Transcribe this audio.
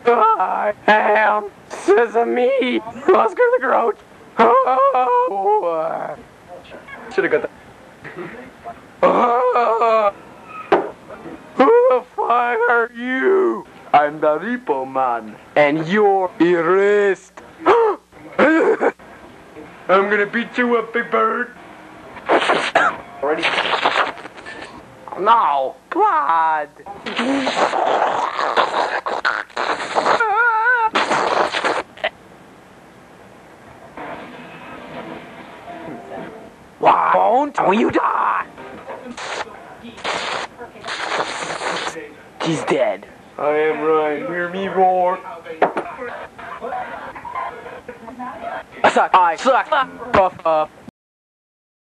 I am Sesame, Oscar the Grouch. Oh, should have got that. Who the fuck are you? I'm the Repo Man, and you're erased. I'm gonna beat you up, Big Bird. Ready? No, blood. Why won't you die? He's dead. I am Ryan. Hear me roar. I suck. Puff up.